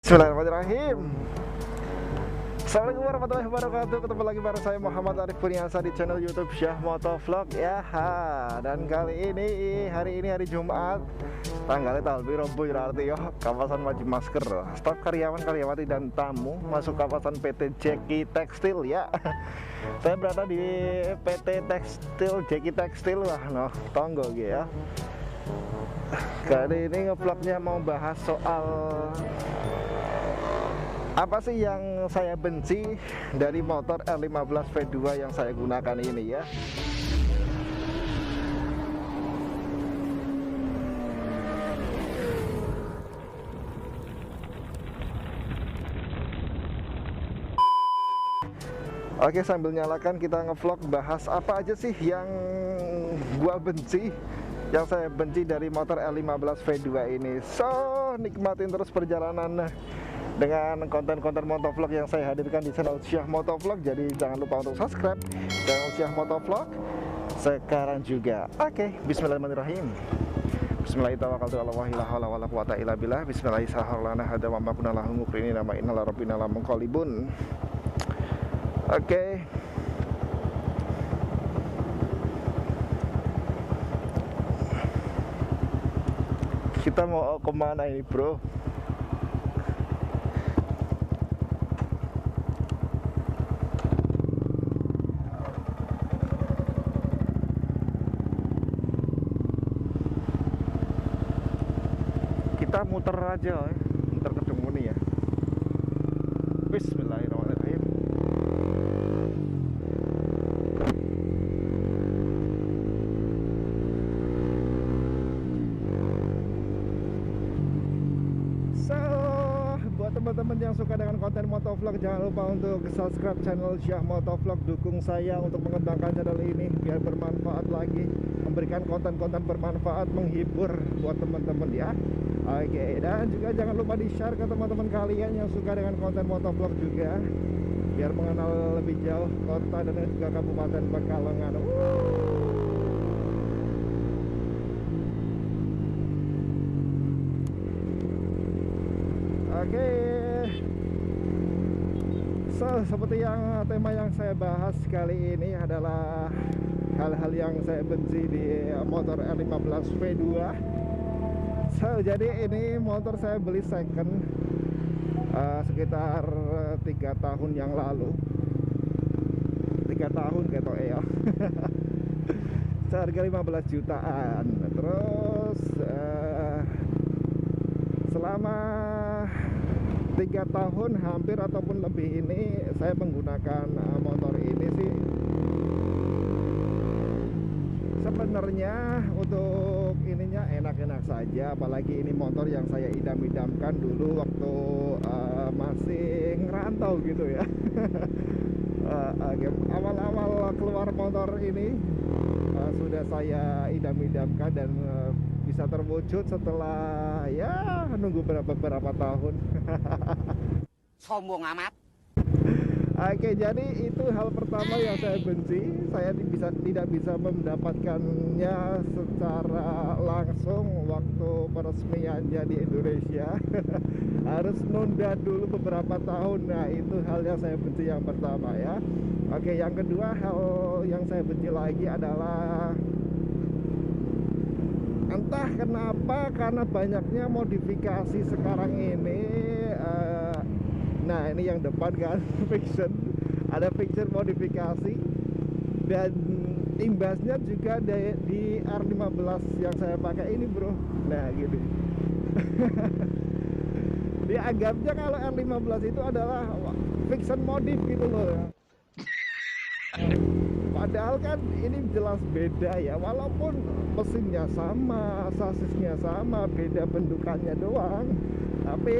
Bismillahirrahmanirrahim. Assalamualaikum warahmatullahi wabarakatuh. Ketemu lagi bareng saya Muhammad Arif Kurniasa di channel YouTube Syah Motovlog ya. Dan kali ini hari Jumat, tanggalnya tahun Rabu berarti ya. Kawasan wajib masker. Staf karyawan, karyawati dan tamu masuk kawasan PT Jeki Tekstil ya. Saya berada di PT Tekstil Jeki Tekstil lah, noh tonggo gitu ya. Kali ini ngevlognya mau bahas soal apa sih yang saya benci dari motor R15 V2 yang saya gunakan ini ya. Oke, sambil nyalakan kita ngevlog bahas apa aja sih yang saya benci dari motor R15 V2 ini. So, nikmatin terus perjalanan dengan konten-konten motovlog yang saya hadirkan di channel Syah Motovlog. Jadi jangan lupa untuk subscribe channel Syah Motovlog sekarang juga. Oke, bismillahirrahmanirrahim. Bismillahirrahmanirrahim. Oke. Kita mau kemana ini, bro? Kita muter aja ya, muter ketemu nih ya. Bismillahirrahmanirrahim. So, buat teman-teman yang suka dengan konten motovlog, jangan lupa untuk subscribe channel Syah Motovlog. Dukung saya untuk mengembangkan channel ini biar bermanfaat lagi, memberikan konten-konten bermanfaat, menghibur buat teman-teman ya. Oke, dan juga jangan lupa di-share ke teman-teman kalian yang suka dengan konten motovlog juga, biar mengenal lebih jauh kota dan juga Kabupaten Pekalongan. Oke. So, seperti yang tema yang saya bahas kali ini adalah hal-hal yang saya benci di motor R15 V2. So, jadi ini motor saya beli second sekitar 3 tahun yang lalu. 3 tahun gitu ya. Seharga 15 jutaan. Terus selama 3 tahun hampir ataupun lebih ini saya menggunakan motor ini sih. Sebenarnya untuk ininya enak-enak saja, apalagi ini motor yang saya idam-idamkan dulu waktu masih ngerantau gitu ya. Awal-awal keluar motor ini sudah saya idam-idamkan dan bisa terwujud setelah ya nunggu beberapa tahun. Sombong amat. Oke, jadi itu hal pertama yang saya benci. Saya tidak bisa mendapatkannya secara langsung waktu peresmiannya di Indonesia. Harus nunda dulu beberapa tahun. Nah, itu hal yang saya benci yang pertama ya. Oke, yang kedua hal yang saya benci lagi adalah entah kenapa, karena banyaknya modifikasi sekarang ini. Nah, ini yang depan kan fiction, ada fiction modifikasi, dan imbasnya juga di R15 yang saya pakai ini, bro. Nah, gitu. Dianggapnya kalau R15 itu adalah fiction modif gitu loh ya. Padahal kan ini jelas beda ya, walaupun mesinnya sama, sasisnya sama, beda bentukannya doang. Tapi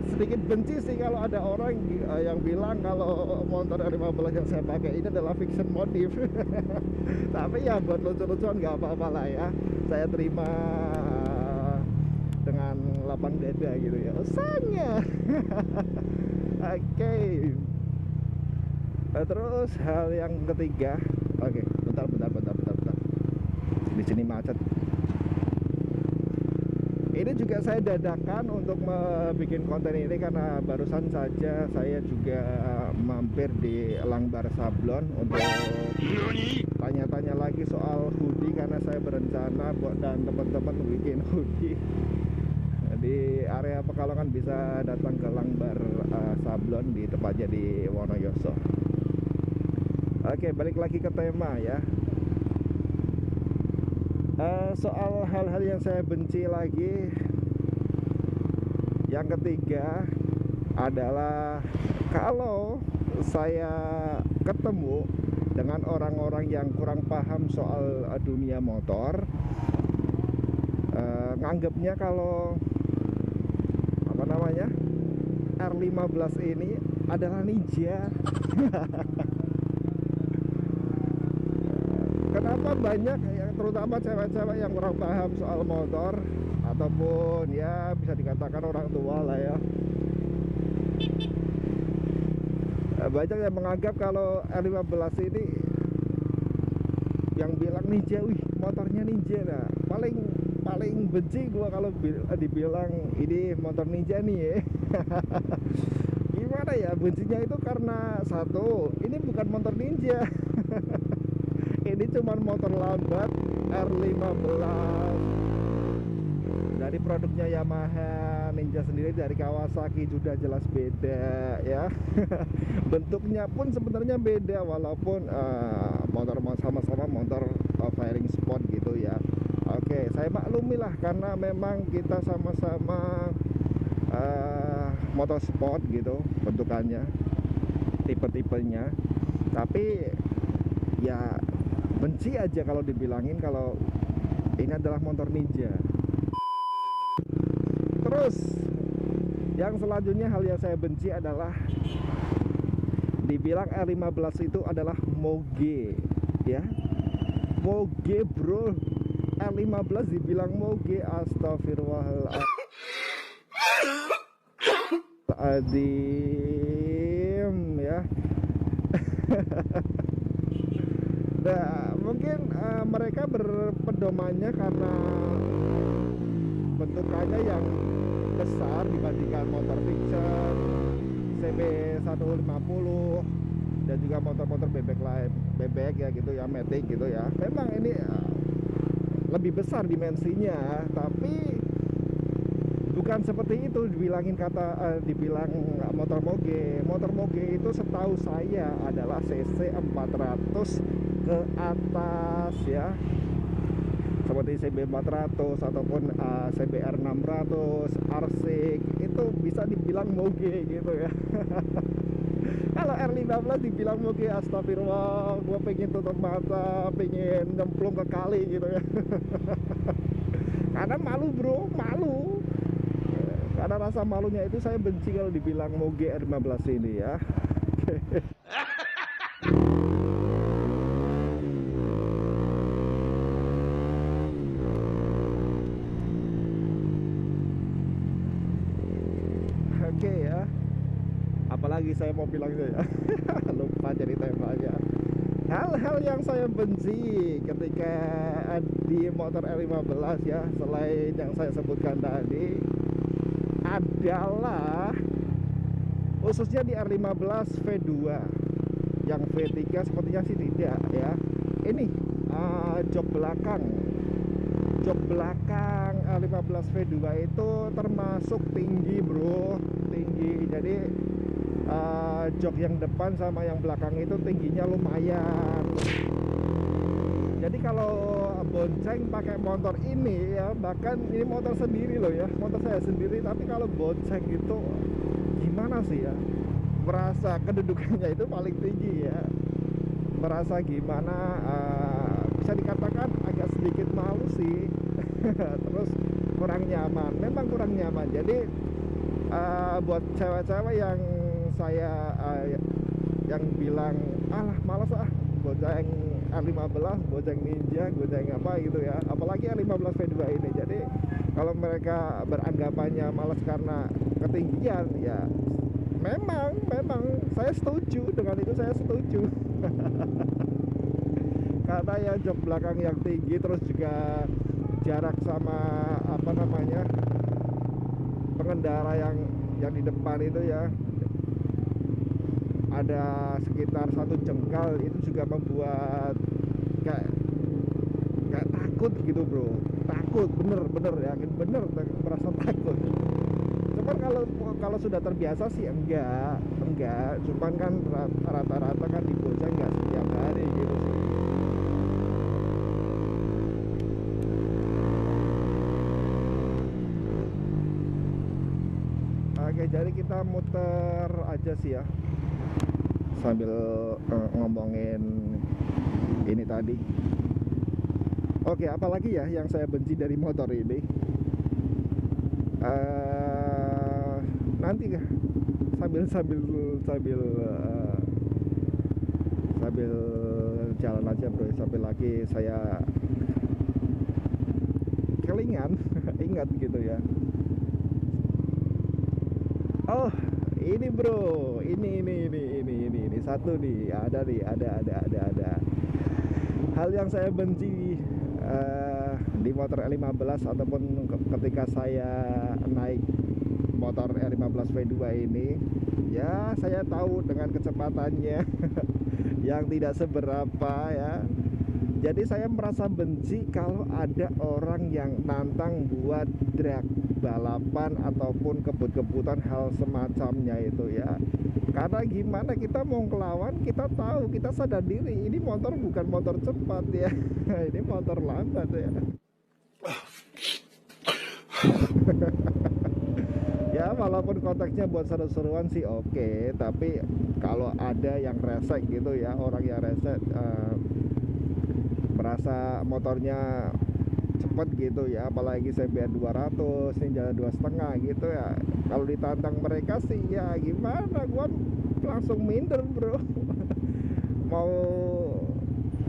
sedikit benci sih kalau ada orang yang bilang kalau motor R15 yang saya pakai ini adalah fiction modif. Tapi ya buat lucu-lucuan nggak apa-apa lah ya, saya terima dengan lapang dada gitu ya, usahanya. Oke. Terus hal yang ketiga, oke, bentar. Di sini macet. Ini juga saya dadakan untuk bikin konten ini karena barusan saja saya juga mampir di Langbar Sablon untuk tanya-tanya lagi soal hoodie, karena saya berencana buat dan teman-teman bikin hoodie di area Pekalongan. Bisa datang ke Langbar Sablon, di tepatnya di Wonoyoso. Oke, balik lagi ke tema ya. Soal hal-hal yang saya benci lagi, yang ketiga adalah kalau saya ketemu dengan orang-orang yang kurang paham soal dunia motor, nganggapnya kalau apa namanya R15 ini adalah ninja. Kenapa banyak yang terutama cewek-cewek yang kurang paham soal motor, ataupun ya bisa dikatakan orang tua lah ya, banyak yang menganggap kalau R15 ini yang bilang ninja, wih motornya ninja. Nah, paling benci gua kalau dibilang ini motor ninja nih ya. Gimana ya, bencinya itu karena satu, ini bukan motor ninja. Ini cuman motor lambat R15 dari produknya Yamaha. Ninja sendiri dari Kawasaki sudah jelas beda ya. Bentuknya pun sebenarnya beda, walaupun motor sama-sama motor fairing sport gitu ya. Oke, saya maklumilah karena memang kita sama-sama motor sport gitu bentukannya, tipe-tipenya. Tapi ya benci aja kalau dibilangin kalau ini adalah motor ninja. Terus yang selanjutnya, hal yang saya benci adalah dibilang R15 itu adalah moge ya. Moge bro, R15 dibilang moge, astagfirullahaladzim ya. Nah, mungkin mereka berpedomannya karena bentukannya yang besar dibandingkan motor fiction CB150 dan juga motor-motor bebek lain, bebek ya gitu ya, matic gitu ya. Memang ini lebih besar dimensinya, tapi bukan seperti itu dibilang motor moge. Motor moge itu setahu saya adalah cc 400 ke atas ya, seperti CB400 ataupun CBR 600, Arsik, itu bisa dibilang moge gitu ya. Kalau R15 dibilang moge, astagfirullah, gua pengen tutup mata, pengen nyemplung ke kali gitu ya. Karena malu bro, malu. Karena rasa malunya itu saya benci kalau dibilang moge R15 ini ya. Oke ya, apalagi saya mau bilang itu ya. Lupa jadi temanya. Hal-hal yang saya benci ketika di motor R15 ya, selain yang saya sebutkan tadi, adalah khususnya di R15 V2. Yang V3 sepertinya sih tidak ya. Ini jok belakang R15 V2 itu termasuk tinggi bro, tinggi. Jadi jok yang depan sama yang belakang itu tingginya lumayan. Jadi kalau bonceng pakai motor ini ya, bahkan ini motor sendiri loh ya, motor saya sendiri, tapi kalau bonceng itu gimana sih ya, merasa kedudukannya itu paling tinggi ya, merasa gimana, bisa dikatakan agak sedikit malu sih. Terus kurang nyaman, memang kurang nyaman. Jadi buat cewek-cewek yang saya yang bilang alah malas bonceng R15, bonceng ninja, bonceng apa gitu ya, apalagi R15 V2 ini. Jadi kalau mereka beranggapannya malas karena ketinggian ya, memang saya setuju dengan itu, saya setuju. Karena ya jok belakang yang tinggi, terus juga jarak sama apa namanya pengendara yang di depan itu ya ada sekitar 1 jengkal, itu juga membuat kayak takut gitu bro, takut bener yakin bener merasa takut. Cuman kalau sudah terbiasa sih enggak, cuman kan rata-rata kan di Bojang enggak setiap hari gitu sih. Oke, jadi kita muter aja sih ya sambil ngomongin ini tadi. Oke, apalagi ya yang saya benci dari motor ini? Nanti sambil jalan aja bro, sambil lagi saya kelingan ingat gitu ya. Oh ini bro, ini satu nih, ada hal yang saya benci di motor R15 ataupun ketika saya naik motor R15 V2 ini. Ya saya tahu dengan kecepatannya yang tidak seberapa ya, jadi saya merasa benci kalau ada orang yang nantang buat drag balapan ataupun kebut-kebutan hal semacamnya itu ya. Karena gimana, kita mau ngelawan, kita tahu, kita sadar diri ini motor bukan motor cepat ya ini motor lambat ya. Ya walaupun konteksnya buat seru-seruan sih oke, tapi kalau ada yang resek gitu ya, orang yang resek merasa motornya cepet gitu ya, apalagi CBR 200 ini jalan 2,5 gitu ya, kalau ditantang mereka sih ya gimana, gua langsung minder bro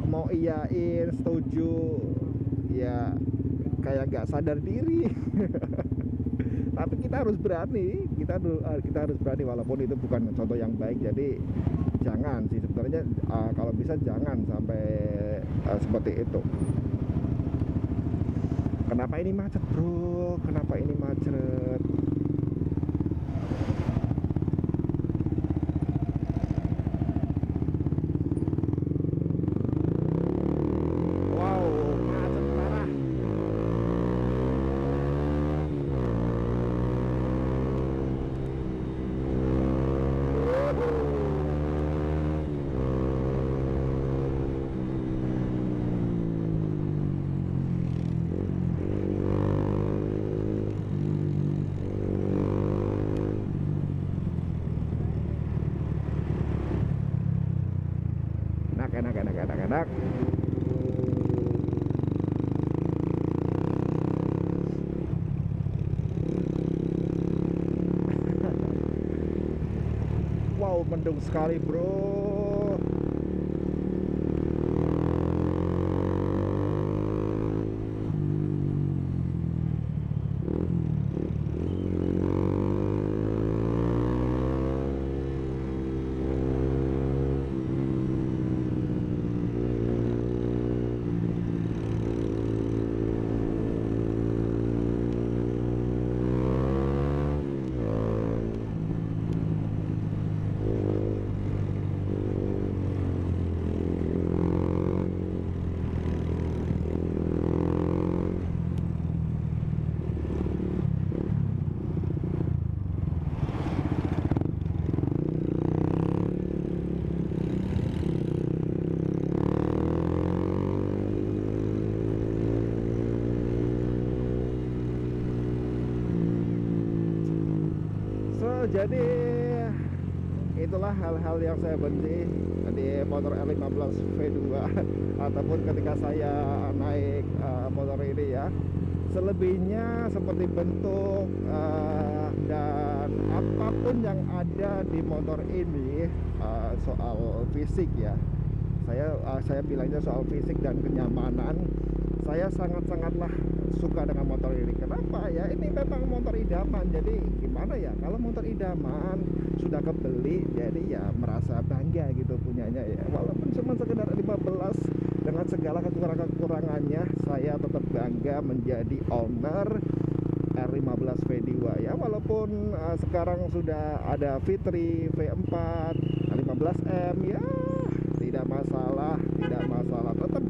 mau iyain setuju ya, kayak gak sadar diri tapi kita harus berani, kita harus berani walaupun itu bukan contoh yang baik. Jadi jangan sih sebenarnya, kalau bisa jangan sampai seperti itu. Kenapa ini macet bro, kenapa ini macet? Enak. Wow, mendung sekali bro. Jadi itulah hal-hal yang saya benci di motor R15 V2 ataupun ketika saya naik motor ini ya. Selebihnya seperti bentuk dan apapun yang ada di motor ini soal fisik ya. Saya bilangnya soal fisik dan kenyamanan, saya sangat-sangatlah suka dengan motor ini. Kenapa ya? Ini memang motor idaman. Jadi gimana ya? Kalau motor idaman sudah kebeli, jadi ya merasa bangga gitu punyanya ya. Walaupun cuma sekedar 15 dengan segala kekurangannya, saya tetap bangga menjadi owner R15 V2 ya. Walaupun sekarang sudah ada Fitri V4, 15M ya, tidak masalah, tetap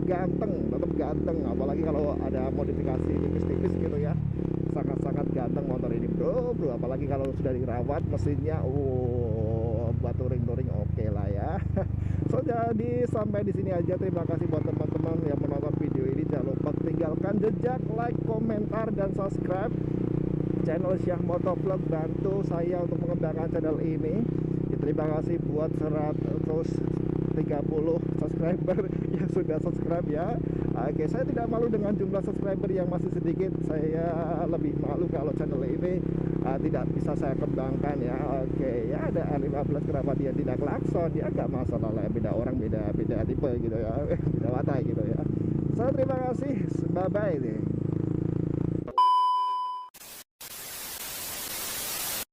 ganteng, apalagi kalau ada modifikasi tipis-tipis gitu ya, sangat-sangat ganteng motor ini bro, apalagi kalau sudah dirawat mesinnya, buat touring oke lah ya. So jadi sampai di sini aja, terima kasih buat teman-teman yang menonton video ini. Jangan lupa tinggalkan jejak like, komentar, dan subscribe channel Syah Motovlog, bantu saya untuk mengembangkan channel ini. Terima kasih buat 130 subscriber yang sudah subscribe ya. Oke, saya tidak malu dengan jumlah subscriber yang masih sedikit. Saya lebih malu kalau channel ini tidak bisa saya kembangkan ya. Oke, ya ada R15, kenapa dia tidak klakson? Dia agak masalah lah, beda orang, beda tipe gitu ya, beda watak gitu ya. So terima kasih, bye bye nih.